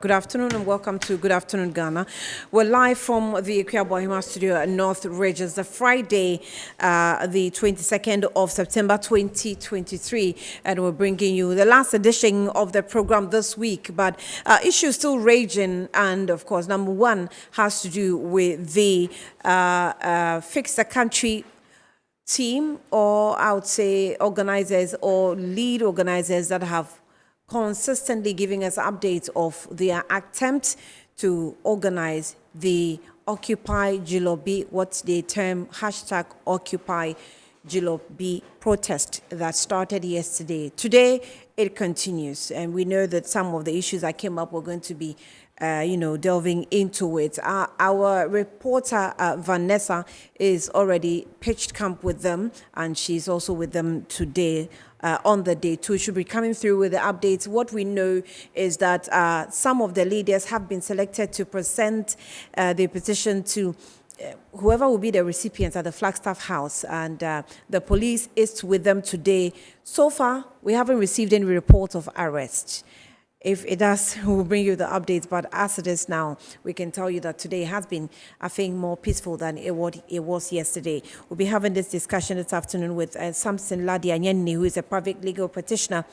Good afternoon and welcome to Good Afternoon Ghana. We're live from the Akua Bohima studio at North Ridge. It's the Friday, the 22nd of September 2023, and we're bringing you the last edition of the program this week. But issues still raging, and of course, number one has to do with the Fix the Country team, or I would say organizers or lead organizers that have consistently giving us updates of their attempt to organize the Occupy Jilobi, what they term hashtag Occupy Jilobi protest that started yesterday. Today, it continues, and we know that some of the issues that came up were going to be delving into it. Our reporter, Vanessa, is already pitched camp with them, and she's also with them today on the day too. She'll be coming through with the updates. What we know is that some of the leaders have been selected to present the petition to whoever will be the recipients at the Flagstaff House, and the police is with them today. So far, we haven't received any reports of arrest. If it does, we'll bring you the updates. But as it is now, we can tell you that today has been, I think, more peaceful than it was yesterday. We'll be having this discussion this afternoon with Samson Ladi Anyeni, who is a private legal practitioner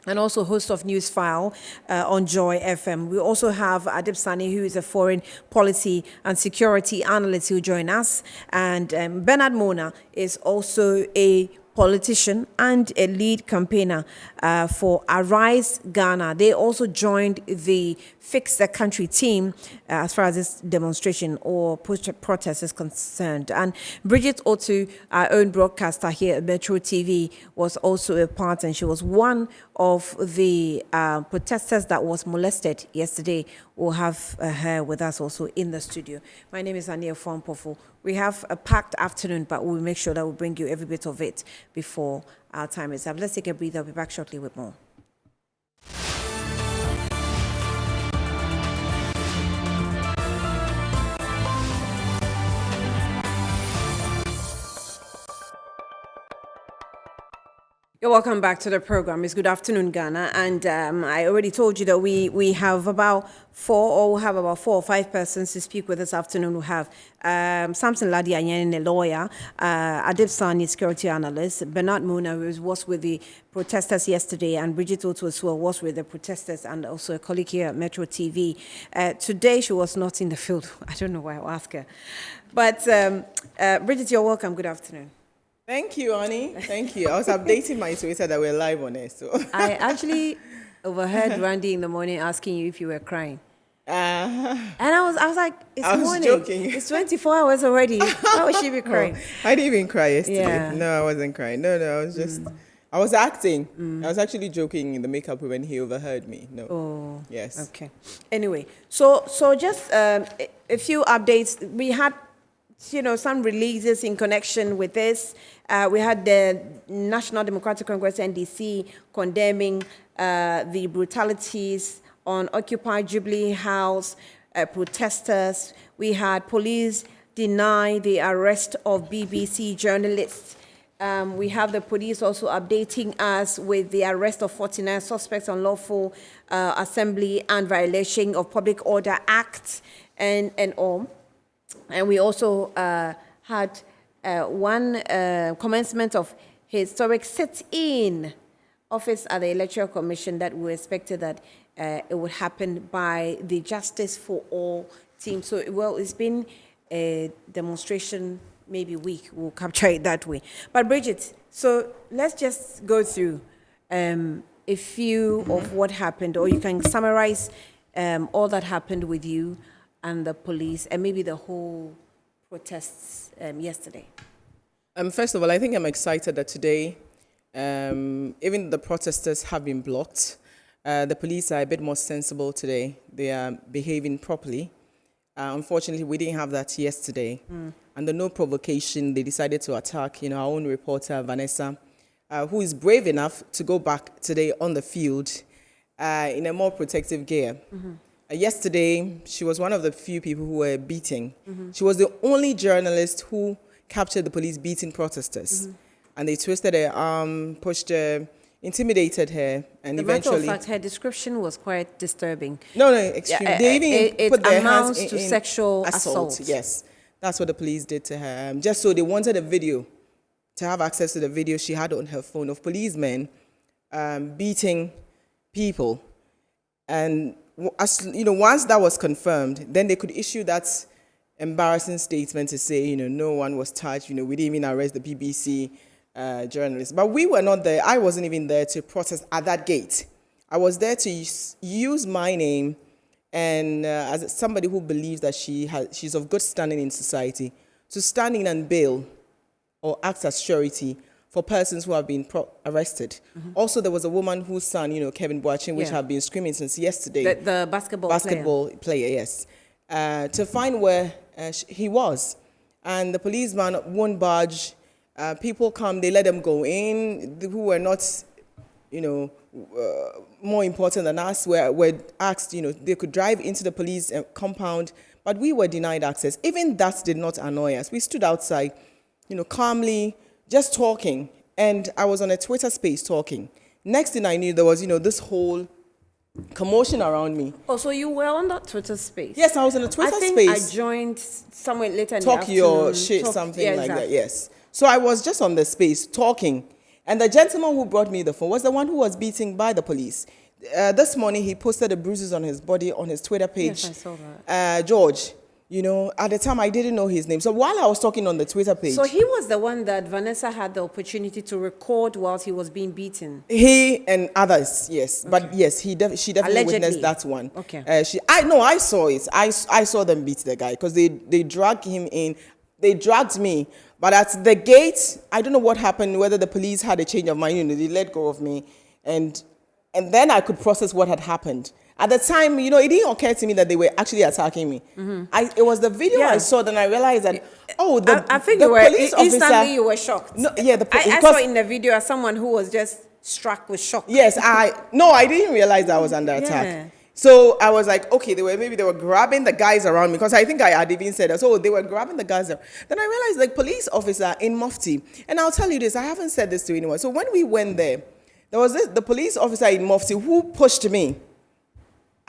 and also host of Newsfile on Joy FM. We also have Adib Sani, who is a foreign policy and security analyst, who join us. And Bernard Mona is also a politician and a lead campaigner for Arise Ghana. They also joined the Fix the Country team as far as this demonstration or protest is concerned. And Bridget Otu, our own broadcaster here at Metro TV, was also a part, and she was one of the protesters that was molested yesterday. We'll have her with us also in the studio. My name is Ania Fompofu. We have a packed afternoon, but we'll make sure that we'll bring you every bit of it before our time is up. Let's take a breather. I'll be back shortly with more. You're welcome back to the program. It's Good Afternoon Ghana, and I already told you that we have about four or five persons to speak with this afternoon. We have Samson Ladi Anyeni, a lawyer, Adib Sani, security analyst, Bernard Mona, who was with the protesters yesterday, and Bridget Otu as well was with the protesters, and also a colleague here at Metro TV. Today she was not in the field. I don't know why I'll ask her. But Bridget, you're welcome. Good afternoon. Thank you, Annie. Thank you. I was updating my Twitter that we're live on it. So I actually overheard Randy in the morning asking you if you were crying. And I was like, it's morning. Joking. It's 24 hours already. How would she be crying? I didn't even cry yesterday. Yeah. No, I wasn't crying. No, I was just, I was acting. I was actually joking in the makeup when he overheard me. No. Oh. Yes. Okay. Anyway, so just a few updates. We had some releases in connection with this. We had the National Democratic Congress, NDC, condemning the brutalities on Occupy Jubilee House protesters. We had police deny the arrest of BBC journalists. We have the police also updating us with the arrest of 49 suspects on lawful assembly and violation of Public Order Act and all. And we also had one commencement of historic sit-in office at the Electoral Commission that we expected that it would happen by the Justice for All team. So, it's been a demonstration, maybe week. We'll capture it that way. But Bridget, so let's just go through a few of what happened, or you can summarize all that happened with you and the police, and maybe the whole protests yesterday. First of all, I think I'm excited that today, even the protesters have been blocked. The police are a bit more sensible today. They are behaving properly. Unfortunately, we didn't have that yesterday. Under no provocation, they decided to attack, our own reporter, Vanessa, who is brave enough to go back today on the field in a more protective gear. Yesterday, she was one of the few people who were beating. She was the only journalist who captured the police beating protesters. And they twisted her arm, pushed her, intimidated her, and The matter of eventually... fact, her description was quite disturbing. No, extreme. They even it put their hands amounts to in sexual assault. Yes, that's what the police did to her. Just so they wanted a video, to have access to the video she had on her phone of policemen beating people. And as you know, once that was confirmed, then they could issue that embarrassing statement to say, no one was touched. We didn't even arrest the BBC journalists. But we were not there. I wasn't even there to protest at that gate. I was there to use my name, and as somebody who believes that she's of good standing in society, to stand in and bail or act as surety for persons who have been arrested. Mm-hmm. Also, there was a woman whose son, Kevin Boachin, which have been screaming since yesterday. The basketball player, yes. To find where he was. And the policeman won't budge. People come, they let them go in, who were not, more important than us, were asked, they could drive into the police compound, but we were denied access. Even that did not annoy us. We stood outside, calmly, just talking. And I was on a Twitter space talking. Next thing I knew, there was, this whole commotion around me. Oh, so you were on that Twitter space? Yes, I was in a Twitter space. I think I joined somewhere later in the Talk afternoon. your shit, something like that, yes. So I was just on the space talking. And the gentleman who brought me the phone was the one who was beaten by the police. This morning, he posted the bruises on his body on his Twitter page. Yes, I saw that. George, at the time, I didn't know his name. So while I was talking on the Twitter page... So he was the one that Vanessa had the opportunity to record whilst he was being beaten? He and others, yes. Okay. But yes, she definitely Allegedly. Witnessed that one. Okay. I saw it. I saw them beat the guy because they dragged him in. They dragged me. But at the gate, I don't know what happened, whether the police had a change of mind. They let go of me. And then I could process what had happened. At the time, it didn't occur to me that they were actually attacking me. Mm-hmm. It was the video I saw, then I realized that, I think the you were, police instantly officer, you were shocked. No, yeah, I saw in the video as someone who was just struck with shock. Yes, I didn't realize that I was under attack. Yeah. So I was like, okay, maybe they were grabbing the guys around me, because I think I had even said that. So they were grabbing the guys there. Then I realized, like, police officer in Mufti, and I'll tell you this, I haven't said this to anyone. So when we went there was the police officer in Mufti who pushed me.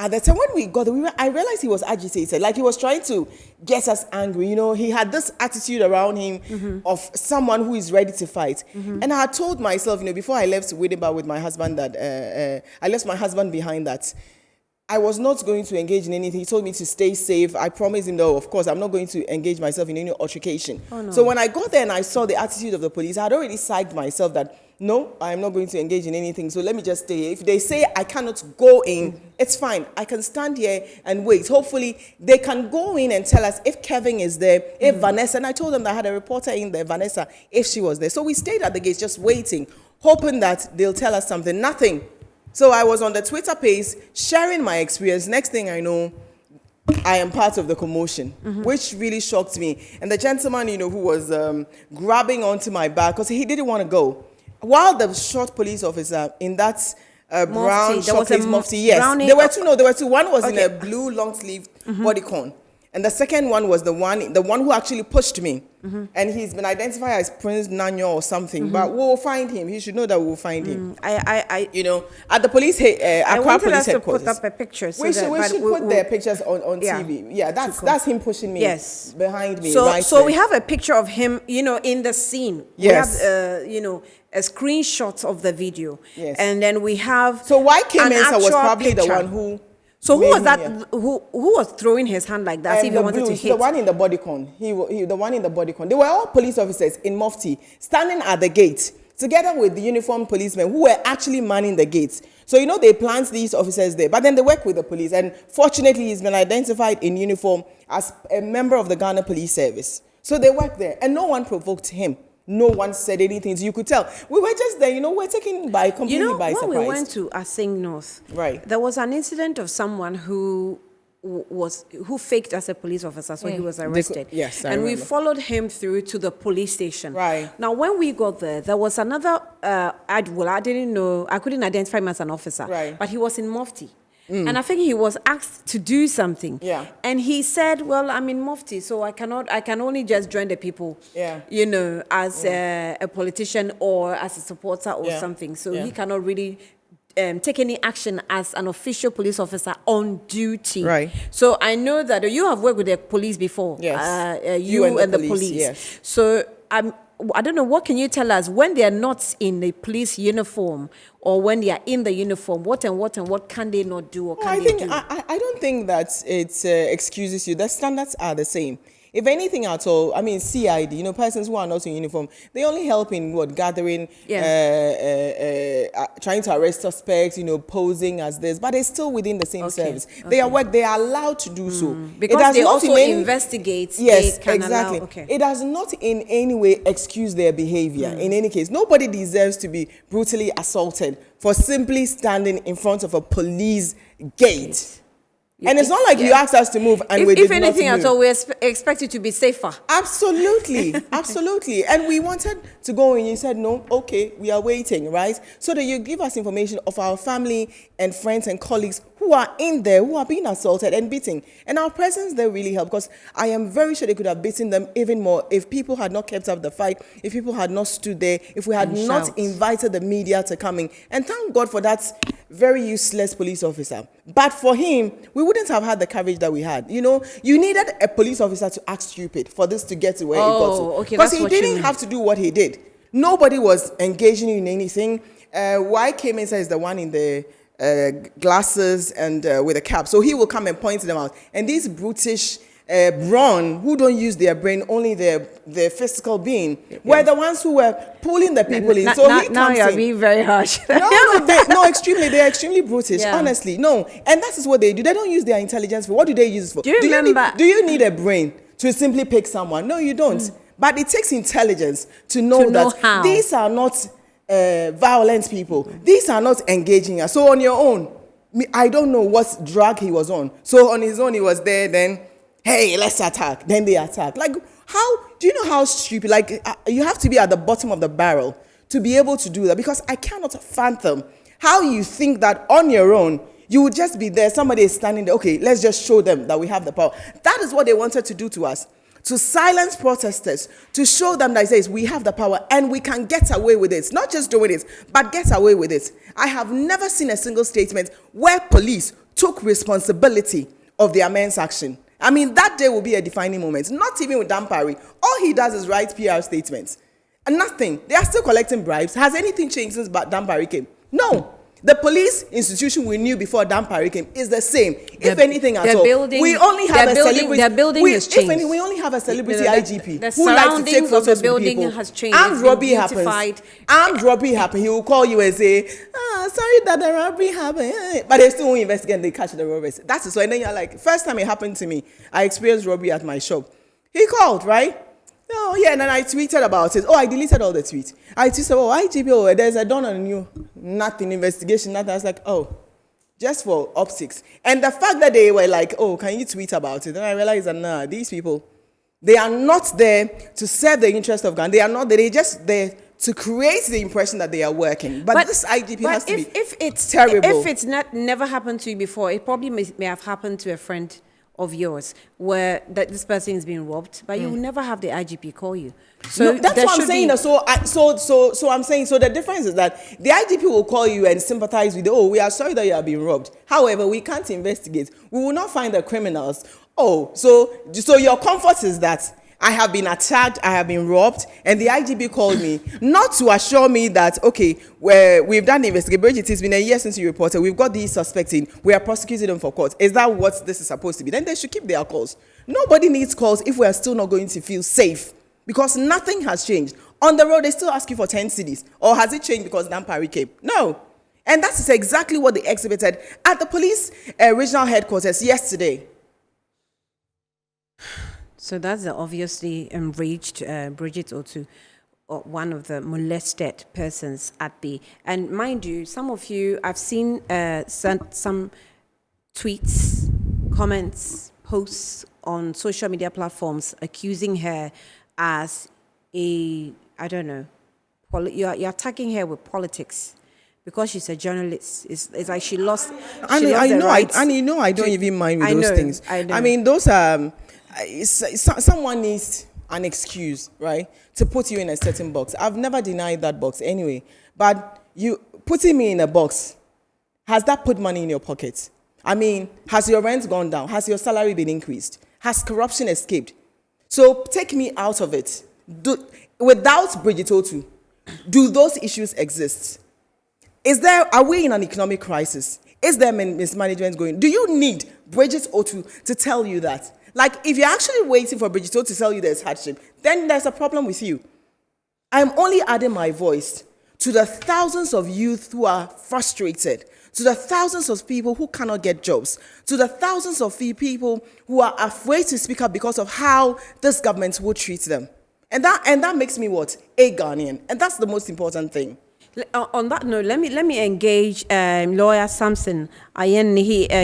At the time when we got there, I realized he was agitated, like he was trying to get us angry. He had this attitude around him of someone who is ready to fight. And I had told myself, before I left Widimba with my husband, that I left my husband behind, that I was not going to engage in anything. He told me to stay safe. I promised him, though, of course, I'm not going to engage myself in any altercation. Oh, no. So when I got there and I saw the attitude of the police, I had already psyched myself that, no, I am not going to engage in anything. So let me just stay here. If they say I cannot go in, it's fine. I can stand here and wait. Hopefully, they can go in and tell us if Kevin is there, if Vanessa, and I told them that I had a reporter in there, Vanessa, if she was there. So we stayed at the gates just waiting, hoping that they'll tell us something. Nothing. So I was on the Twitter page sharing my experience. Next thing I know, I am part of the commotion, which really shocked me. And the gentleman, who was grabbing onto my back, because he didn't want to go. While the short police officer in that brown short face Mufti, yes, there were two. No, there were two. One was in a blue long sleeve bodycon, and the second one was the one who actually pushed me. And he's been identified as Prince Nanyo or something. But we will find him. He should know that we will find him. At the police, Accra Police Headquarters. Put up a picture. So we should put their pictures on TV. Yeah, that's him pushing me. Yes, behind me. So we have a picture of him, in the scene. Yes. We have, a screenshot of the video. Yes. And then we have. So why Kim Mensah was probably the one who. So who was that? Who was throwing his hand like that? If he wanted to hit. The one in the bodycon. The one in the bodycon. They were all police officers in Mufti standing at the gate together with the uniformed policemen who were actually manning the gates. So they plant these officers there, but then they work with the police. And fortunately, he's been identified in uniform as a member of the Ghana Police Service. So they work there, and no one provoked him. No one said anything. So you could tell. We were just there, we're taken completely by surprise. When we went to Asing North, right, there was an incident of someone who faked as a police officer, so he was arrested. Yes, I remember. We followed him through to the police station. Right. Now, when we got there was another, I didn't know, I couldn't identify him as an officer, right, but he was in Mufti. And I think he was asked to do something. Yeah. And he said, well, I'm in Mufti, so I can only just join the people, Yeah. you know, as a politician or as a supporter or Yeah. something. So Yeah. he cannot really take any action as an official police officer on duty. Right. So I know that you have worked with the police before. Yes. You and the police. Yes. So I don't know, what can you tell us when they are not in the police uniform or when they are in the uniform, what can they not do or can I they think do? I don't think that it excuses you. The standards are the same. If anything at all, I mean, CID, you know, persons who are not in uniform, they only help in what, gathering, trying to arrest suspects, you know, posing as this, but it's still within the same service. They are allowed to do so. Because they also investigate. Yes, they can exactly. Allow, okay. It does not in any way excuse their behavior. In any case, nobody deserves to be brutally assaulted for simply standing in front of a police gate. And it's not like you asked us to move and we did if anything not move. at all, we expect you to be safer. Absolutely, absolutely. And we wanted to go in. You said, no, okay, we are waiting, right? So that you give us information of our family and friends and colleagues who are in there, who are being assaulted and beaten. And our presence there really helped, because I am very sure they could have beaten them even more if people had not kept up the fight, if people had not stood there, if we had not shout. invited the media to come in. And thank God for that very useless police officer. But for him, we wouldn't have had the courage that we had. You know, you needed a police officer to act stupid for this to get to where it got to. Okay, because that's he what you didn't mean. have to do what he did. Nobody was engaging in anything. YK Mensah is the one in the glasses and with a cap. So he will come and point them out. And these brutish brawn who don't use their brain, only their physical being, were the ones who were pulling the people in. So he comes now you're in. being very harsh. Extremely. They're extremely brutish, Yeah. honestly. No, and that is what they do. They don't use their intelligence for. What do they use it for? Do you remember? Do you need a brain to simply pick someone? No, you don't. But it takes intelligence to know that how. these are not violent people. These are not engaging us. So on your own, I don't know what drug he was on. So on his own, he was there. Then, hey, let's attack. Then they attack. Like, how do you know how stupid? Like, you have to be at the bottom of the barrel to be able to do that, because I cannot fathom how you think that on your own you would just be there. Somebody is standing there. Okay, let's just show them that we have the power. That is what they wanted to do to us. To silence protesters, to show them that it says we have the power and we can get away with it. Not just doing it, but get away with it. I have never seen a single statement where police took responsibility of their men's action. I mean, that day will be a defining moment. Not even with Dampari. All he does is write PR statements. And nothing. They are still collecting bribes. Has anything changed since Dampari came? No. The police institution we knew before Dampari came is the same. If anything at all, we only have a celebrity. Their building has changed. We only have a celebrity The IGP the who likes to take surroundings of photos the with building people. has changed. Armed It's been robbery happens. beautified. Armed robbery happens. He will call you and say, sorry that the robbery happened. But they still won't investigate and they catch the robbers. That's so. And then you're like, first time it happened to me, I experienced robbery at my shop. He called, right? Oh, yeah, and then I tweeted about it. Oh, I deleted all the tweets. I tweeted, IGP, there's a dawn on you. Nothing, investigation, nothing. I was like, just for optics. And the fact that they were like, can you tweet about it? And I realized that, nah, these people, they are not there to serve the interest of Ghana. They are not there. They're just there to create the impression that they are working. But this IGP has to be terrible. If it's never happened to you before, it probably may have happened to a friend of yours where this person is being robbed, but you will never have the IGP call you. So no, that's what I'm saying. So I'm saying, so the difference is that the IGP will call you and sympathize with you. We are sorry that you are being robbed. However, we can't investigate. We will not find the criminals. So your comfort is that I have been attacked, I have been robbed, and the IGP called me not to assure me that, we've done the investigation. Bridget, it's been a year since you reported. We've got these suspects in. We are prosecuting them for court. Is that what this is supposed to be? Then they should keep their calls. Nobody needs calls if we are still not going to feel safe, because nothing has changed. On the road, they still ask you for 10 cities. Or has it changed because Dampari came? No. And that is exactly what they exhibited at the police regional headquarters yesterday. So that's the obviously enraged Bridget Otu, or one of the molested persons at the. And mind you, some of you, I've seen some tweets, comments, posts on social media platforms accusing her as you're attacking her with politics. because she's a journalist. It's like she lost. And She lost I the know, right I don't to- even mind with I those know, things. I know. I mean, those are someone needs an excuse, right, to put you in a certain box. I've never denied that box anyway. But you putting me in a box, has that put money in your pocket? I mean, has your rent gone down? Has your salary been increased? Has corruption escaped? So take me out of it. Without Bridget Otu, do those issues exist? Are we in an economic crisis? Is there mismanagement going? Do you need Bridget Otu to tell you that? Like, if you're actually waiting for Bridget Otu to tell you there's hardship, then there's a problem with you. I'm only adding my voice to the thousands of youth who are frustrated, to the thousands of people who cannot get jobs, to the thousands of people who are afraid to speak up because of how this government will treat them. And that makes me what? A Ghanaian. And that's the most important thing. On that note, let me engage lawyer Samson Ayen.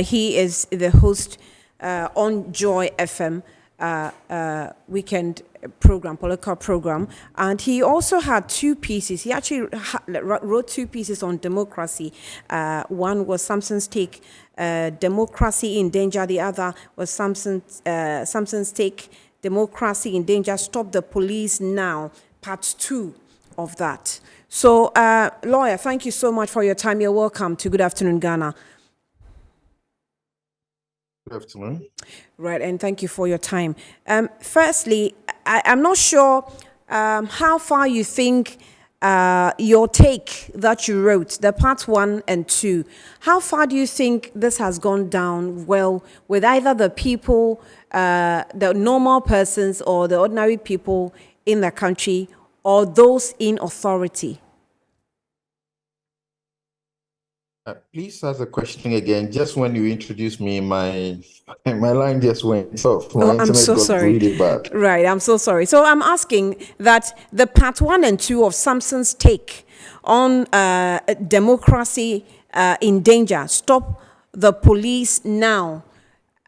He is the host on Joy FM weekend program, political program, and he also had two pieces. He actually wrote two pieces on democracy. One was Samson's take, democracy in danger. The other was Samson's take, democracy in danger. Stop the police now. Part 2 of that. So, lawyer, thank you so much for your time. You're welcome to Good Afternoon, Ghana. Good afternoon. Right, and thank you for your time. Firstly, I'm not sure how far you think your take that you wrote, the part 1 and 2, how far do you think this has gone down well with either the people, the normal persons, or the ordinary people in the country, or those in authority? Please ask the question again. Just when you introduced me, my line just went off. My Oh, I'm internet so got sorry. really bad. Right, I'm so sorry. So I'm asking that the part 1 and 2 of Samson's take on democracy in danger, stop the police now.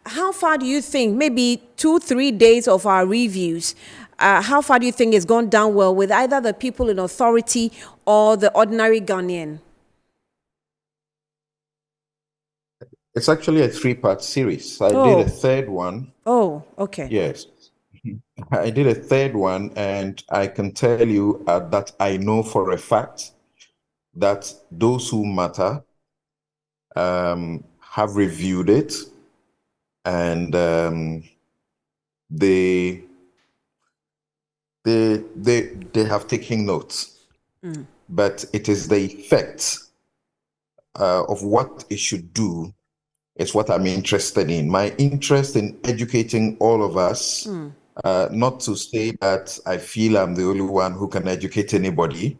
How far do you think, maybe 2-3 days of our reviews, how far do you think it's gone down well with either the people in authority or the ordinary Ghanaian? It's actually a 3-part series. I Oh. did a third one. Oh, okay. Yes. I did a third one, and I can tell you that I know for a fact that those who matter have reviewed it, and they have taken notes. But it is the effect of what it should do is what I'm interested in. My interest in educating all of us, not to say that I feel I'm the only one who can educate anybody,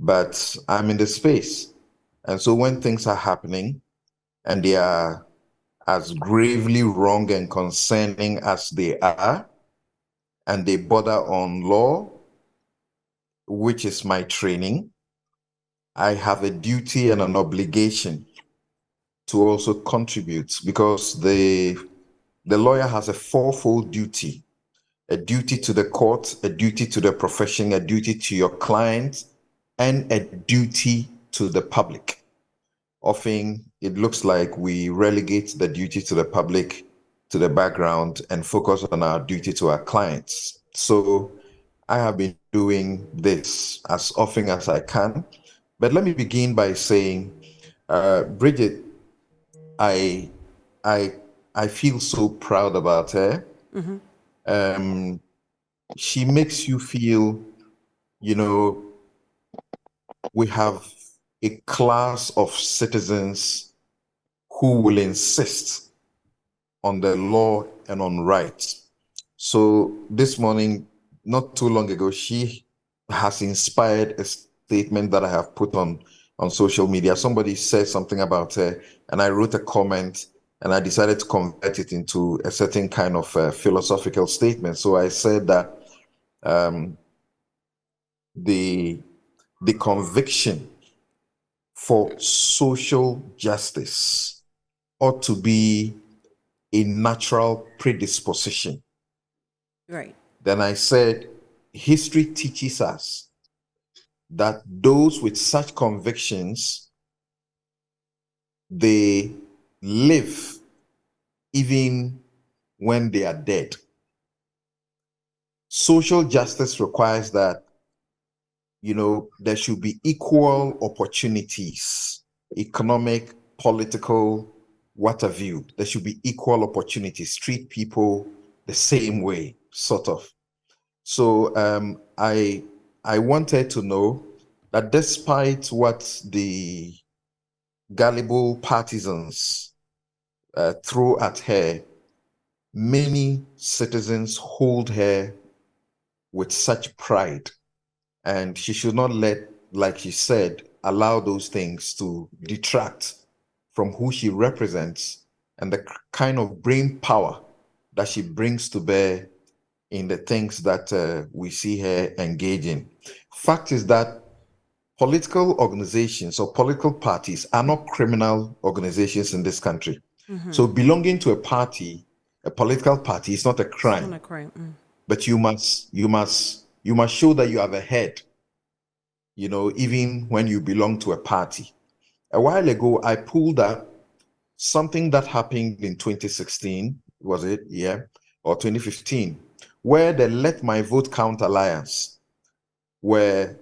but I'm in the space. And so when things are happening and they are as gravely wrong and concerning as they are, and they border on law, which is my training, I have a duty and an obligation to also contribute, because the lawyer has a fourfold duty: a duty to the court, a duty to the profession, a duty to your client, and a duty to the public. Often it looks like we relegate the duty to the public to the background and focus on our duty to our clients. So I have been doing this as often as I can. But let me begin by saying, Bridget, I feel so proud about her. She makes you feel, we have a class of citizens who will insist on the law and on rights. So this morning, not too long ago, she has inspired a statement that I have put on social media. Somebody said something about her, and I wrote a comment, and I decided to convert it into a certain kind of philosophical statement. So I said that the conviction for social justice ought to be a natural predisposition. Right. Then I said, history teaches us that those with such convictions they live even when they are dead. Social justice requires that, there should be equal opportunities, economic, political, what have you. There should be equal opportunities, treat people the same way, sort of. So I wanted to know that despite what the gullible partisans throw at her, many citizens hold her with such pride, and she should not let, like she said, allow those things to detract from who she represents and the kind of brain power that she brings to bear in the things that we see her engage in. Fact is that political organizations or political parties are not criminal organizations in this country. So belonging to a political party, is not a crime. Not a crime. But you must show that you have a head, even when you belong to a party. A while ago, I pulled up something that happened in 2016, was it? Yeah, or 2015, where the Let My Vote Count Alliance were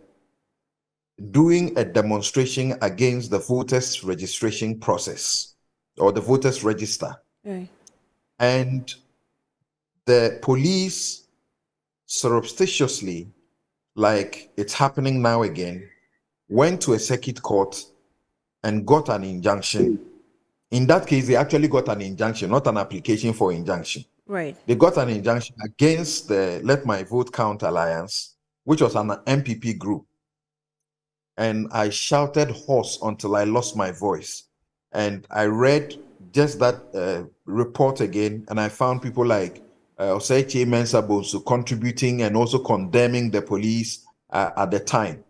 doing a demonstration against the voters registration process or the voters register. Right. And the police surreptitiously, like it's happening now again, went to a circuit court and got an injunction. In that case, they actually got an injunction, not an application for injunction. Right. They got an injunction against the Let My Vote Count Alliance, which was an MPP group. And I shouted hoarse until I lost my voice. And I read just that report again, and I found people like Osechi Mensah Bonsu contributing and also condemning the police at the time.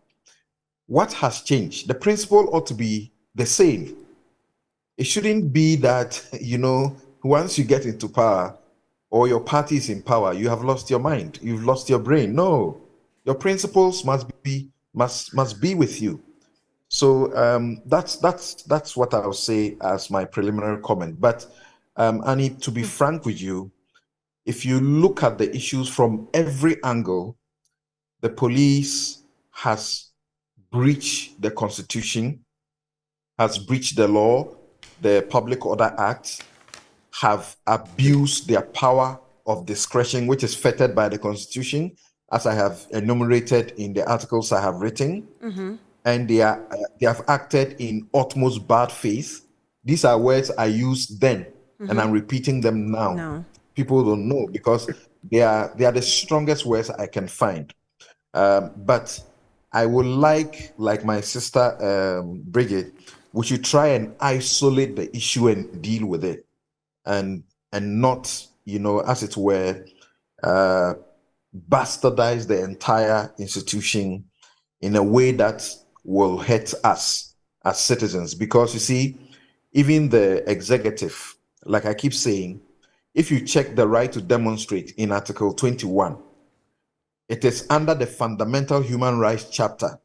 What has changed? The principle ought to be the same. It shouldn't be that, once you get into power or your party is in power, you have lost your mind, you've lost your brain. No, your principles must be with you. So that's what I'll say as my preliminary comment. But Annie, to be frank with you, if you look at the issues from every angle, the police has breached the Constitution, has breached the law, the Public Order Act, have abused their power of discretion, which is fettered by the Constitution, as I have enumerated in the articles I have written. And they have acted in utmost bad faith. These are words I used then, and I'm repeating them now. No. People don't know because they are the strongest words I can find. But I would like my sister Bridget, we should try and isolate the issue and deal with it, and not, as it were, bastardize the entire institution in a way that will hurt us as citizens. Because you see, even the executive, like I keep saying, if you check the right to demonstrate in Article 21, it is under the Fundamental Human Rights chapter,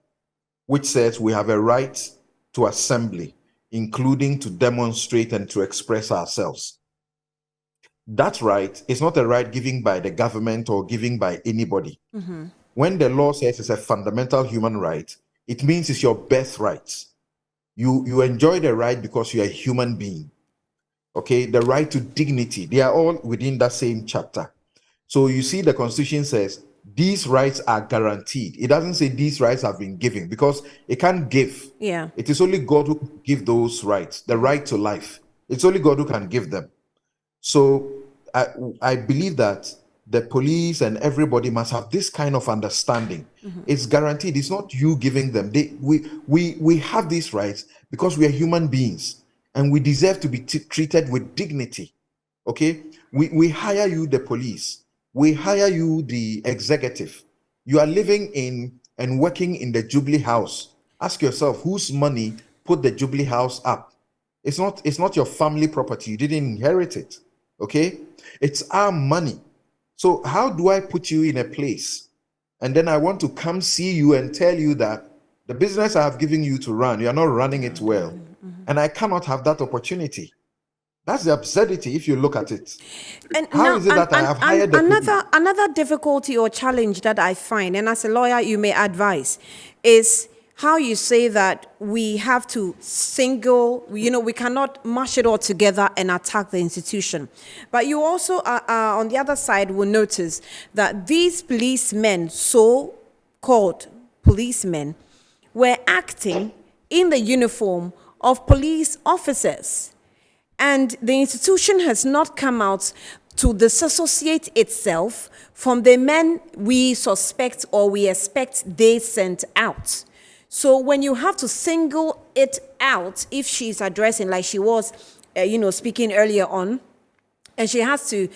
which says we have a right to assembly, including to demonstrate and to express ourselves. That right is not a right given by the government or given by anybody. When the law says it's a fundamental human right, it means it's your birthright. You enjoy the right because you're a human being. Okay, the right to dignity, they are all within that same chapter. So you see, the Constitution says these rights are guaranteed. It doesn't say these rights have been given, because it can't give. Yeah. It is only God who can give those rights, the right to life. It's only God who can give them. So I believe that the police and everybody must have this kind of understanding. It's guaranteed. It's not you giving them. We have these rights because we are human beings and we deserve to be treated with dignity. Okay? We hire you, the police. We hire you, the executive. You are living in and working in the Jubilee House. Ask yourself, whose money put the Jubilee House up? It's not your family property. You didn't inherit it. Okay? It's our money. So how do I put you in a place and then I want to come see you and tell you that the business I have given you to run, you are not running it well? and I cannot have that opportunity. That's the absurdity if you look at it. And How now, is it that I have hired the police? another difficulty or challenge that I find, and as a lawyer, you may advise, is how you say that we have to we cannot mash it all together and attack the institution. But you also, on the other side, will notice that these policemen, so-called policemen, were acting in the uniform of police officers. And the institution has not come out to disassociate itself from the men we suspect or we expect they sent out. So when you have to single it out, if she's addressing, like she was, speaking earlier on, and she has to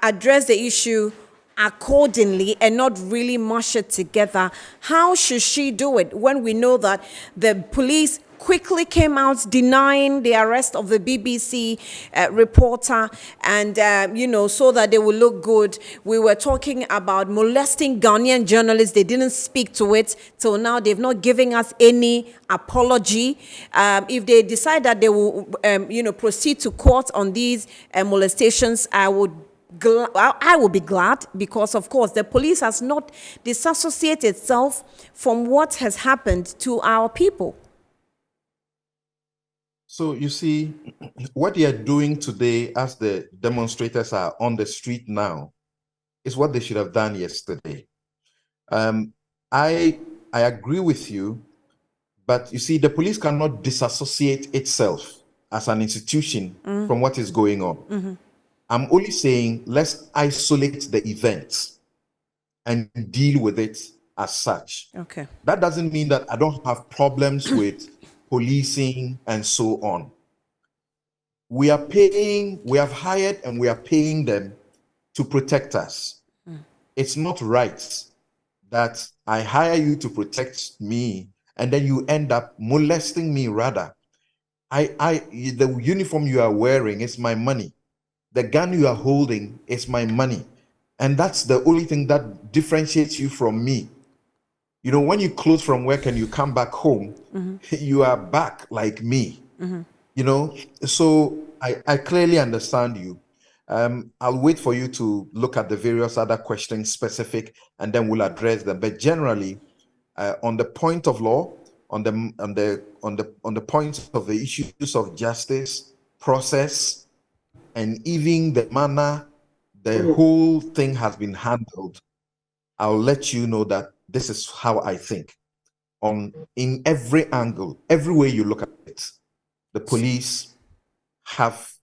address the issue accordingly and not really mush it together, how should she do it when we know that the police quickly came out denying the arrest of the BBC reporter and, so that they would look good? We were talking about molesting Ghanaian journalists. They didn't speak to it till now. They've not given us any apology. If they decide that they will, proceed to court on these molestations, I will be glad, because, of course, the police has not disassociated itself from what has happened to our people. So you see, what they are doing today as the demonstrators are on the street now is what they should have done yesterday. I agree with you, but you see, the police cannot disassociate itself as an institution from what is going on. I'm only saying let's isolate the events and deal with it as such. Okay. That doesn't mean that I don't have problems with policing and so on. We have hired and we are paying them to protect us. It's not right that I hire you to protect me and then you end up molesting me rather. The uniform you are wearing is my money. The gun you are holding is my money. And that's the only thing that differentiates you from me. When you close from work and you come back home, you are back like me. So I clearly understand you. I'll wait for you to look at the various other questions specific, and then we'll address them. But generally, on the point of law, on the point of the issues of justice, process, and even the manner the whole thing has been handled, I'll let you know that this is how I think. In every angle, every way you look at it, the police have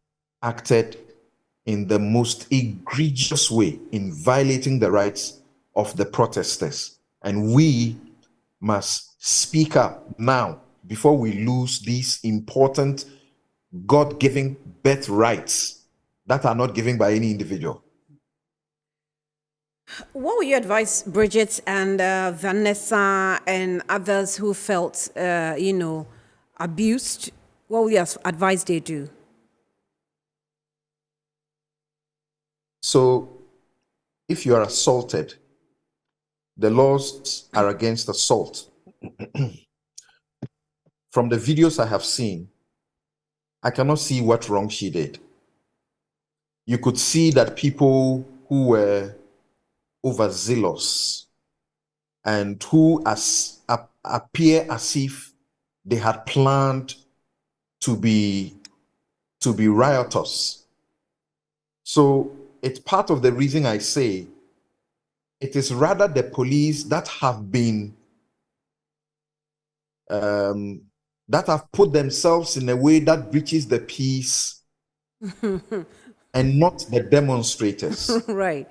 acted in the most egregious way in violating the rights of the protesters. And we must speak up now before we lose these important God-given birthrights that are not given by any individual. What would you advise Bridget and Vanessa and others who felt, abused? What would you advise they do? So, if you are assaulted, the laws are against assault. From the videos I have seen, I cannot see what wrong she did. You could see that people who were overzealous and who appear as if they had planned to be riotous. So it's part of the reason I say it is rather the police that have been that have put themselves in a way that breaches the peace and not the demonstrators. Right.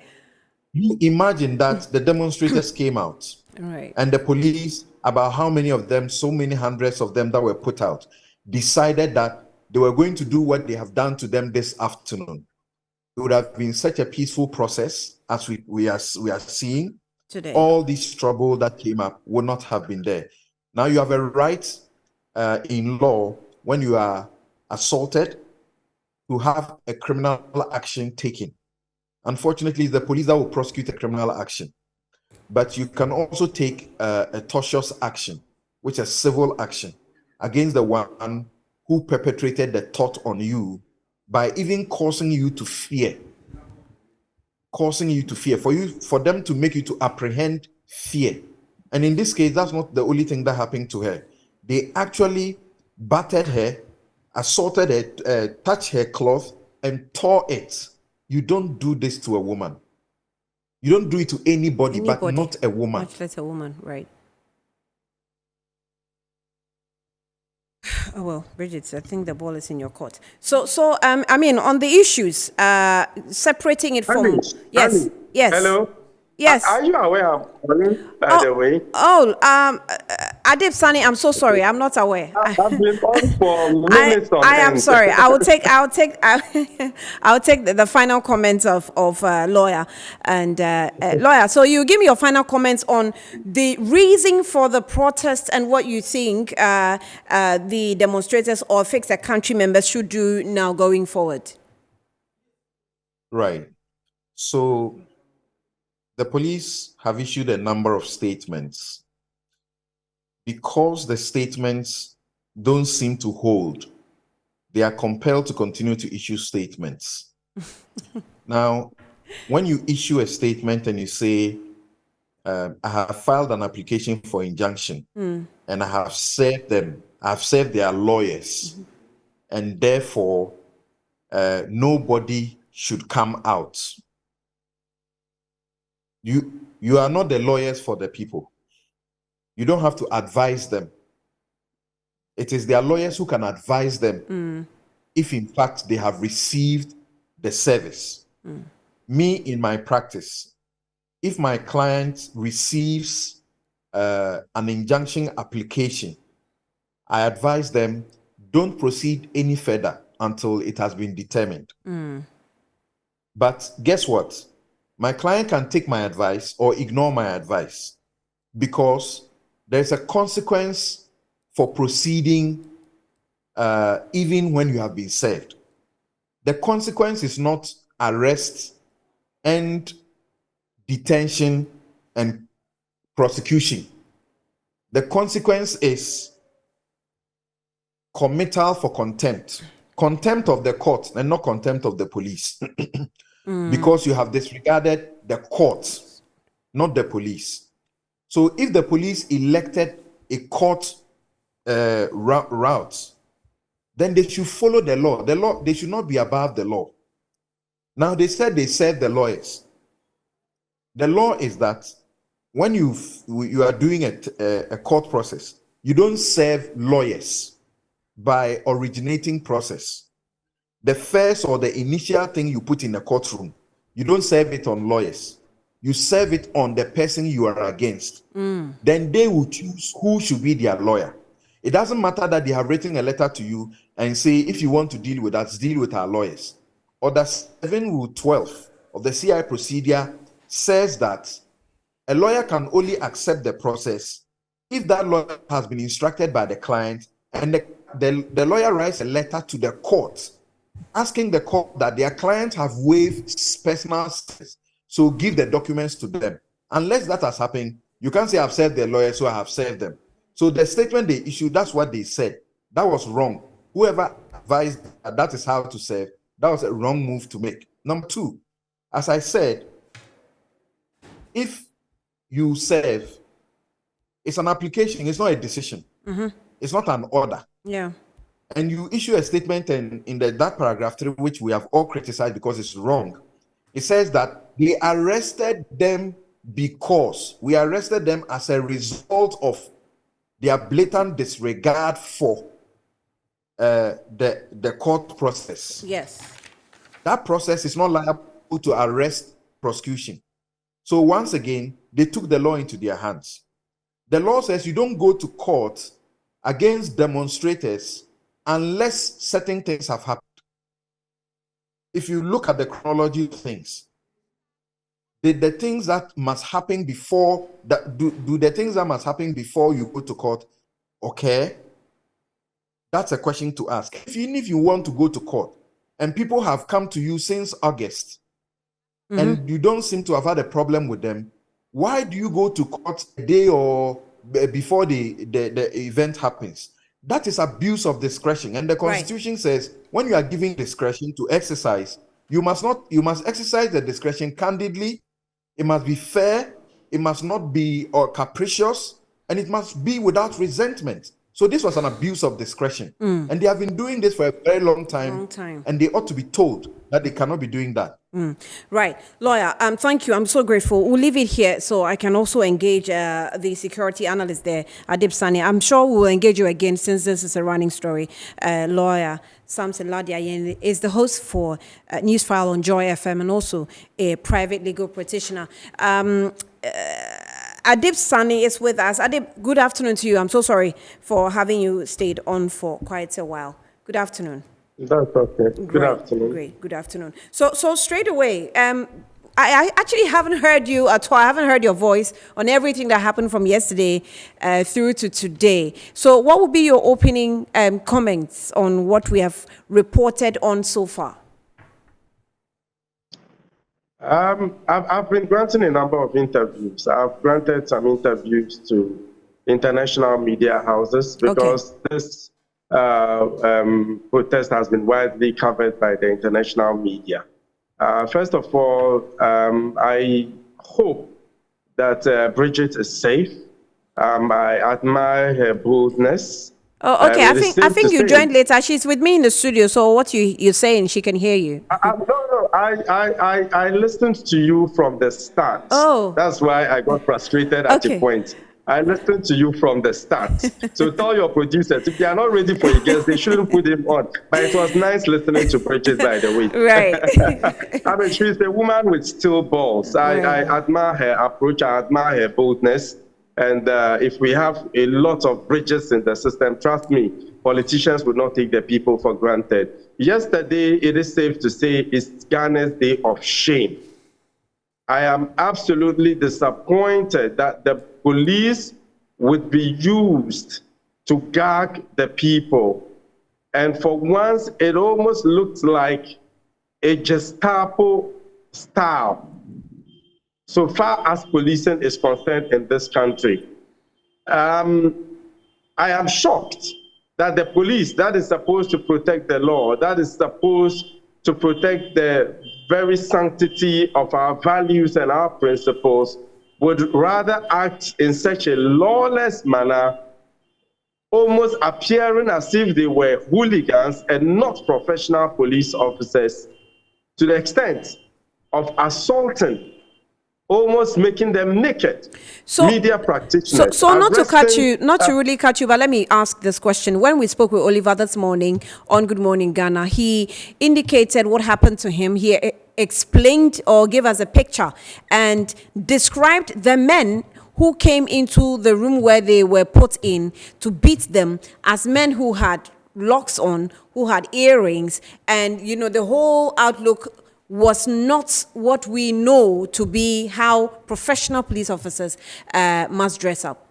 You imagine that the demonstrators came out, right, and the police, about how many of them, so many hundreds of them that were put out, decided that they were going to do what they have done to them this afternoon. It would have been such a peaceful process as we are seeing. today. All this trouble that came up would not have been there. Now you have a right in law when you are assaulted to have a criminal action taken. Unfortunately, it's the police that will prosecute a criminal action. But you can also take a tortious action, which is civil action, against the one who perpetrated the thought on you by even causing you to fear, for them to make you to apprehend fear. And in this case, that's not the only thing that happened to her. They actually battered her, assaulted her, touched her cloth, and tore it. You don't do this to a woman. You don't do it to anybody, but not a woman. Much less a woman, right? Oh, well, Bridget, I think the ball is in your court. So, I mean, on the issues, separating it from... Annie, Yes, Annie, yes. Hello. Yes. Are you aware I'm calling, by the way? Adib Sani, I'm so sorry. I'm not aware. I've been on for minutes on I am end. sorry. I'll take the final comments of lawyer and lawyer. So you give me your final comments on the reason for the protest and what you think the demonstrators or Fix the Country members should do now going forward. Right. So the police have issued a number of statements. Because the statements don't seem to hold, they are compelled to continue to issue statements. Now, when you issue a statement and you say, I have filed an application for injunction and I have served them, I've served their lawyers, and therefore nobody should come out. You are not the lawyers for the people. You don't have to advise them. It is their lawyers who can advise them if in fact they have received the service. Me, in my practice, if my client receives an injunction application, I advise them, don't proceed any further until it has been determined. But guess what? My client can take my advice or ignore my advice, because there's a consequence for proceeding even when you have been served. The consequence is not arrest and detention and prosecution. The consequence is committal for contempt. Contempt of the court and not contempt of the police. Because you have disregarded the court, not the police. So if the police elected a court route, then they should follow the law. They should not be above the law. Now, they said they serve the lawyers. The law is that when you are doing a court process, you don't serve lawyers by originating process. The first or the initial thing you put in a courtroom, you don't serve it on lawyers. You serve it on the person you are against. Then they will choose who should be their lawyer. It doesn't matter that they have written a letter to you and say, if you want to deal with us, deal with our lawyers. Order 7 Rule 12 of the CI procedure says that a lawyer can only accept the process if that lawyer has been instructed by the client and the lawyer writes a letter to the court asking the court that their clients have waived personal service, so give the documents to them. Unless that has happened, you can't say I've served the lawyer, so I have served them. So the statement they issued, that's what they said. That was wrong. Whoever advised that is how to serve, that was a wrong move to make. Number 2, as I said, if you serve, it's an application, it's not a decision. It's not an order. Yeah. And you issue a statement in that paragraph 3, which we have all criticized because it's wrong. It says that we arrested them because we arrested them as a result of their blatant disregard for the court process. Yes. That process is not liable to arrest prosecution. So once again, they took the law into their hands. The law says you don't go to court against demonstrators unless certain things have happened. If you look at the chronology of things, the things that must happen before that do the things that must happen before you go to court, okay? That's a question to ask. Even if you want to go to court and people have come to you since August and you don't seem to have had a problem with them, why do you go to court a day or before the event happens? that is abuse of discretion. And the Constitution says when you are giving discretion to exercise, you must exercise the discretion candidly. It must be fair. It must not be capricious, and it must be without resentment. So this was an abuse of discretion, and they have been doing this for a very long time. And they ought to be told that they cannot be doing that. Right. Lawyer, thank you. I'm so grateful. We'll leave it here so I can also engage the security analyst there, Adib Sani. I'm sure we'll engage you again since this is a running story. Lawyer Samson Ladia is the host for Newsfile on Joy FM and also a private legal practitioner. Adib Sani is with us. Adib, good afternoon to you. I'm so sorry for having you stayed on for quite a while. Good afternoon. That's okay. Good afternoon. Great. Good afternoon. So straight away, I actually haven't heard you at all. I haven't heard your voice on everything that happened from yesterday through to today. So what would be your opening comments on what we have reported on so far? I've been granting a number of interviews. I've granted some interviews to international media houses because this protest has been widely covered by the international media. First of all, I hope that Bridget is safe. I admire her boldness. Oh, okay. I think you joined later. She's with me in the studio. So what you're saying, she can hear you. No. I listened to you from the start. Oh. That's why I got frustrated at a point. I listened to you from the start. So tell your producers, if they are not ready for a guest, they shouldn't put him on. But it was nice listening to Bridget, by the way. Right. I mean, she's a woman with steel balls. I admire her approach. I admire her boldness. And if we have a lot of bridges in the system, trust me, politicians would not take the people for granted. Yesterday, it is safe to say, is Ghana's day of shame. I am absolutely disappointed that the police would be used to gag the people. And for once, it almost looks like a Gestapo style. So far as policing is concerned in this country, I am shocked that the police that is supposed to protect the law, that is supposed to protect the very sanctity of our values and our principles, would rather act in such a lawless manner, almost appearing as if they were hooligans and not professional police officers, to the extent of assaulting, almost making them naked. So, media practitioners. So not to cut you, not to really cut you, but let me ask this question. When we spoke with Oliver this morning on Good Morning Ghana, he indicated what happened to him. He explained or gave us a picture and described the men who came into the room where they were put in to beat them as men who had locks on, who had earrings, and the whole outlook was not what we know to be how professional police officers must dress up.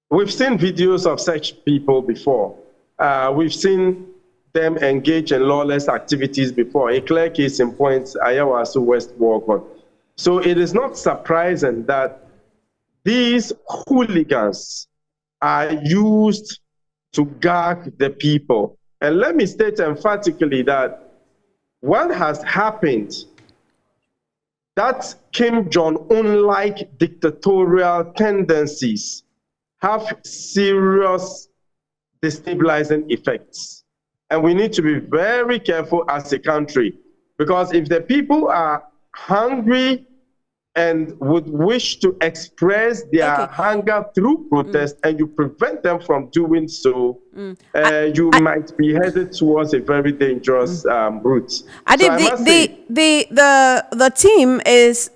We've seen videos of such people before. We've seen them engage in lawless activities before. A clear case in point, Ayawaso West Walcott. So it is not surprising that these hooligans are used to gag the people. And let me state emphatically that what has happened, that Kim Jong-un-like dictatorial tendencies have serious destabilizing effects. And we need to be very careful as a country, because if the people are hungry and would wish to express their hunger through protest, and you prevent them from doing so, you might be headed towards a very dangerous route. The team is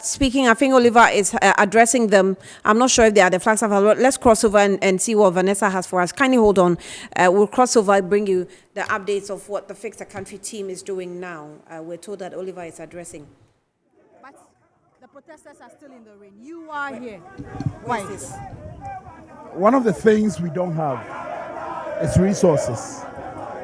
speaking. I think Oliver is addressing them. I'm not sure if they are the flags of. Let's cross over and see what Vanessa has for us. Kindly hold on. We'll cross over and bring you the updates of what the Fix the Country team is doing now. We're told that Oliver is addressing. The protesters are still in the rain. You are here. Why is this? One of the things we don't have is resources.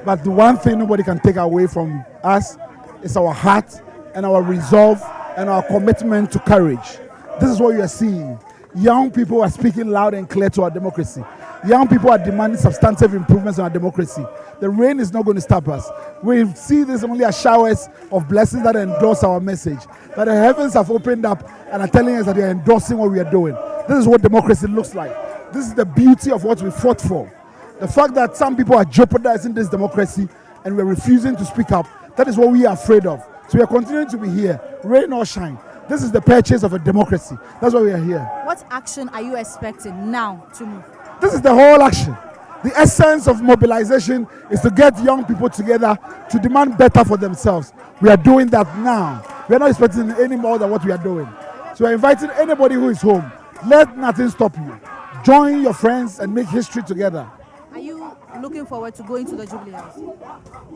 But the one thing nobody can take away from us is our heart and our resolve and our commitment to courage. This is what you are seeing. young people are speaking loud and clear to our democracy. Young people are demanding substantive improvements in our democracy. The rain is not going to stop us. We see this only as showers of blessings that endorse our message. That the heavens have opened up and are telling us that they are endorsing what we are doing. This is what democracy looks like. This is the beauty of what we fought for. The fact that some people are jeopardizing this democracy and we're refusing to speak up, that is what we are afraid of. So we are continuing to be here, rain or shine. This is the purchase of a democracy. That's why we are here. What action are you expecting now to move? This is the whole action. The essence of mobilization is to get young people together to demand better for themselves. We are doing that now. We are not expecting any more than what we are doing. So we are inviting anybody who is home. Let nothing stop you. Join your friends and make history together. Are you looking forward to going to the Jubilee House?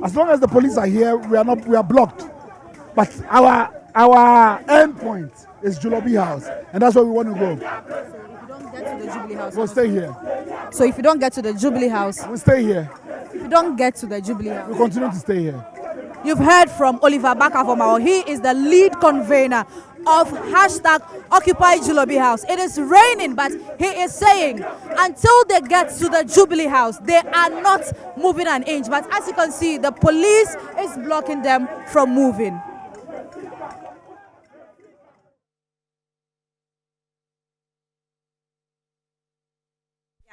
As long as the police are here, we are blocked. But our end point is Jubilee House, and that's where we want to go. So if you don't get to the Jubilee House, We'll stay here. So if you don't get to the Jubilee House, We'll stay here. if you don't get to the Jubilee House, We'll continue to stay here. you've heard from Oliver Barker-Vormawor. He is the lead convener of hashtag Occupy Jubilee House. It is raining, but he is saying until they get to the Jubilee House, they are not moving an inch. But as you can see, the police is blocking them from moving.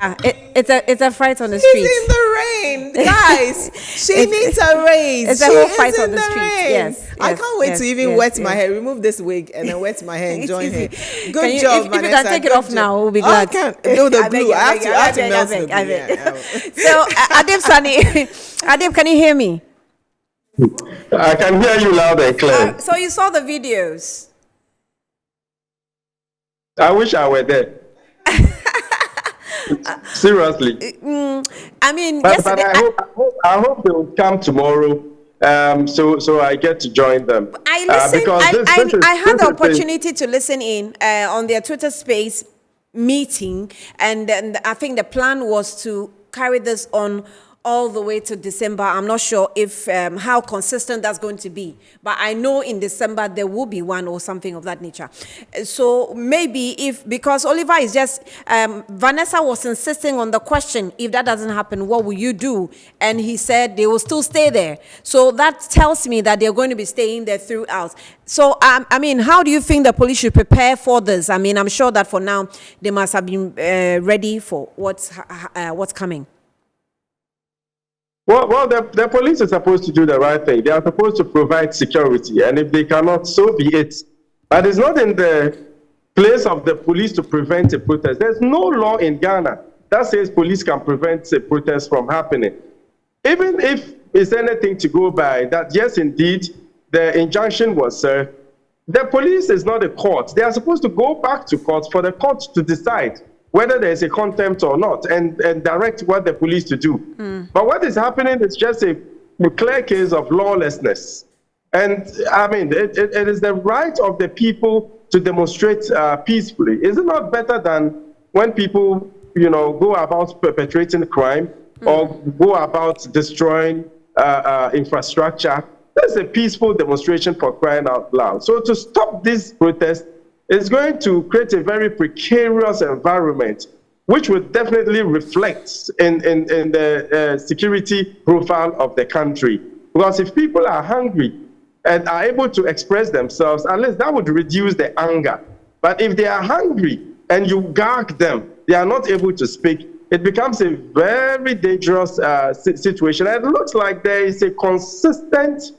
Yeah, it's a fight on the She's street. in the rain, guys. She needs a raise. It's a She whole is fight in on the street. rain. Yes, I yes, can't wait yes, to even yes, wet my yes. hair, remove this wig, and then wet my hair and It's join her. easy. Good Can you- job, if Vanessa. you can take it good off job. now, we'll be Oh, glad. I can't. No, the I beg blue. you, I have to melt the blue. I beg. Yeah, I will. So, Adib Sani, Adib, can you hear me? I can hear you loud and clear. So you saw the videos. I wish I were there. Seriously. I mean, But yesterday. I hope they will come tomorrow. So I get to join them. I listened. Because I had the this is opportunity to listen in on their Twitter Space meeting, and I think the plan was to carry this on all the way to December. I'm not sure if how consistent that's going to be, but I know in December there will be one or something of that nature. So maybe because Oliver is just Vanessa was insisting on the question, if that doesn't happen, what will you do? And he said they will still stay there. So that tells me that they're going to be staying there throughout. So I mean, how do you think the police should prepare for this? I mean, I'm sure that for now they must have been ready for what's coming. Well, the police is supposed to do the right thing. They are supposed to provide security, and if they cannot, so be it. But it's not in the place of the police to prevent a protest. There's no law in Ghana that says police can prevent a protest from happening. Even if it's anything to go by, that yes, indeed, the injunction was served, the police is not a court. They are supposed to go back to court for the court to decide whether there's a contempt or not, and direct what the police to do. But what is happening is just a clear case of lawlessness. And I mean, it is the right of the people to demonstrate peacefully. Is it not better than when people, go about perpetrating crime or go about destroying infrastructure? That's a peaceful demonstration, for crying out loud. So to stop this protest, it's going to create a very precarious environment, which will definitely reflect in the security profile of the country. Because if people are hungry and are able to express themselves, at least that would reduce the anger. But if they are hungry and you gag them, they are not able to speak, it becomes a very dangerous situation. And it looks like there is a consistent,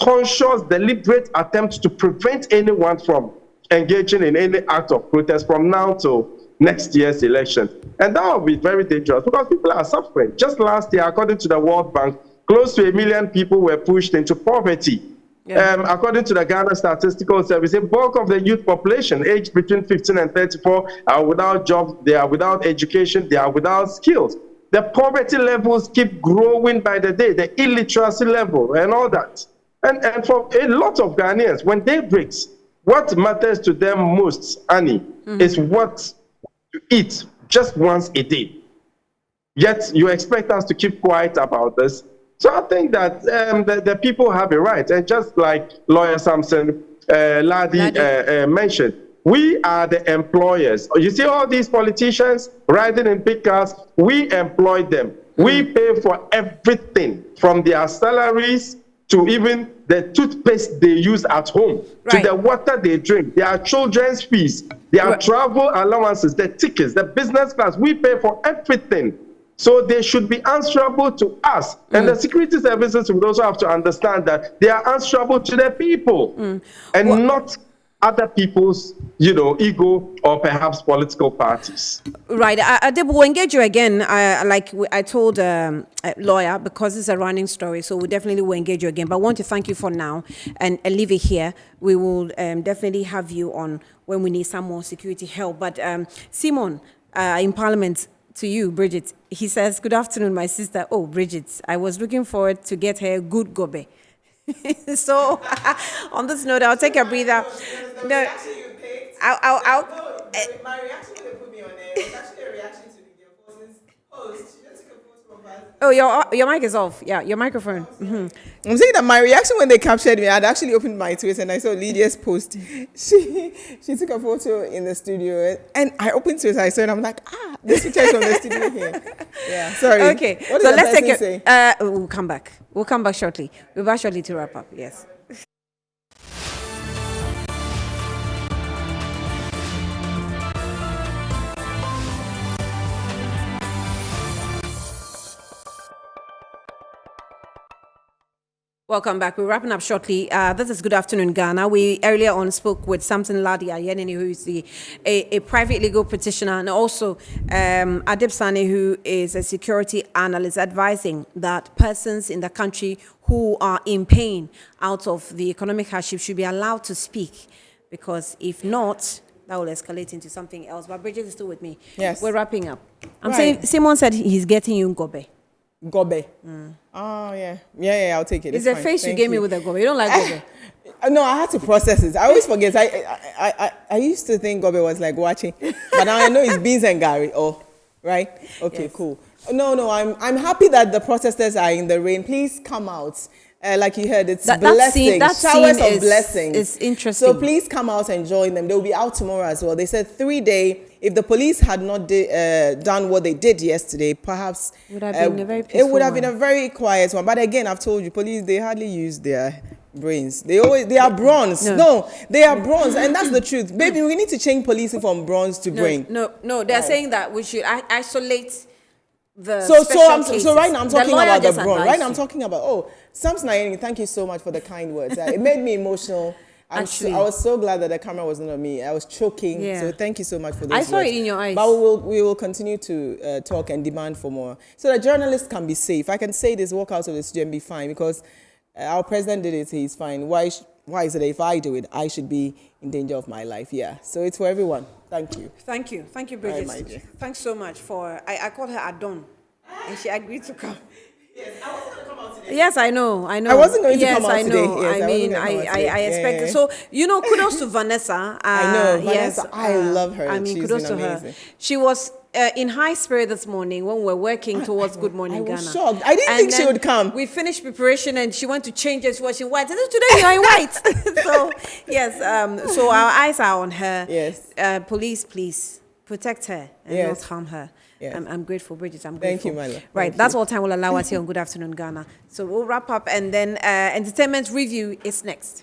conscious, deliberate attempt to prevent anyone from engaging in any act of protest from now till next year's election. And that will be very dangerous because people are suffering. Just last year, according to the World Bank, close to 1 million people were pushed into poverty. Yeah. According to the Ghana Statistical Service, a bulk of the youth population aged between 15 and 34 are without jobs, they are without education, they are without skills. The poverty levels keep growing by the day, the illiteracy level and all that. And for a lot of Ghanaians, when day breaks, what matters to them most, Annie, is what to eat just once a day. Yet you expect us to keep quiet about this. So I think that the people have a right. And just like Lawyer Samson Ladi mentioned, We are the employers. You see all these politicians riding in big cars, we employ them. We pay for everything from their salaries to even the toothpaste they use at home, Right. to the water they drink, their children's fees, their Right. travel allowances, the tickets, the business class. We pay for everything. So they should be answerable to us. And the security services would also have to understand that they are answerable to the people and not other people's, ego or perhaps political parties. Right. Adib, we'll engage you again. I told a lawyer, because it's a running story, so we definitely will engage you again. But I want to thank you for now and leave it here. We will definitely have you on when we need some more security help. But Simon, in Parliament, to you, Bridget, he says, "Good afternoon, my sister." Oh, Bridget, I was looking forward to get her good gobe. So, on this note, I'll take a breather. No, I'll My reaction when they put me on air was actually a reaction to the person's post. She just took a photo of us. Oh, your mic is off. Yeah, your microphone. I'm saying that my reaction when they captured me, I'd actually opened my Twitter and I saw Lydia's post. She took a photo in the studio and I opened Twitter. I saw it. I'm like, this picture is from the studio here. Yeah, sorry. Okay, What so did the let's take person it. say? We'll come back. We'll come back shortly. We'll be back shortly to wrap up. Yes. Welcome back. We're wrapping up shortly. This is Good Afternoon, Ghana. We earlier on spoke with Samson Ladi Ayenini, who is a private legal practitioner, and also Adib Sani, who is a security analyst, advising that persons in the country who are in pain out of the economic hardship should be allowed to speak, because if not, that will escalate into something else. But Bridget is still with me. Yes. We're wrapping up. I'm Right. saying, Simon said he's getting you gobe. Gobe. Oh, yeah. Yeah, I'll take it. It's It's the fine. face you Thank gave me with the gobe. You don't like gobe. No, I had to process it. I always forget. I used to think Gobe was like watching, but now I know it's beans and Gary. Oh, right? Okay, Yes. cool. No, I'm happy that the protesters are in the rain. Please come out. Like you heard, it's blessings, that showers scene of blessings. is interesting. So please come out and join them. They'll be out tomorrow as well. They said 3-day. If the police had not done what they did yesterday, perhaps Would have been a very it would peaceful have been a very quiet one. But again, I've told you, police, they hardly use their brains. They are bronze. No, they are bronze, and that's the truth. Baby, we need to change policing from bronze to brain. No, they're saying that we should isolate the So special cases. right now I'm The talking lawyer about the just bronze. advised Right now I'm you. talking about Samson Ayeni, thank you so much for the kind words. It made me emotional. Actually. I was so glad that the camera wasn't on me. I was choking. Yeah. So thank you so much for those I saw words. it in your eyes. But we will continue to talk and demand for more, so that journalists can be safe. I can say this, walk out of the studio and be fine, because our president did it. He's fine. Why is it that if I do it, I should be in danger of my life? Yeah. So it's for everyone. Thank you. Thank you, Bridget. my dear. Thanks so much for. I called her Adon, and she agreed to come. Yes, I know. I wasn't going to yes, come out I today. know. Yes, I I mean, wasn't going to come out I today. expected. Yeah. So, kudos to Vanessa. I know, Yes, Vanessa, I love her. I mean, She's kudos been to her. amazing. She was in high spirit this morning when we were working towards Good Morning I was Ghana. shocked. I didn't And think she then would come. We finished preparation and she went to change it. She was in white. I said, today you're in white. So, yes, so our eyes are on her. Yes. Police, please protect her and Yes. not harm her. Yes. I'm grateful, Bridget. I'm Thank grateful. you, my love. Right, Thank that's you. all time will allow us here on Good Afternoon Ghana. So we'll wrap up, and then entertainment review is next.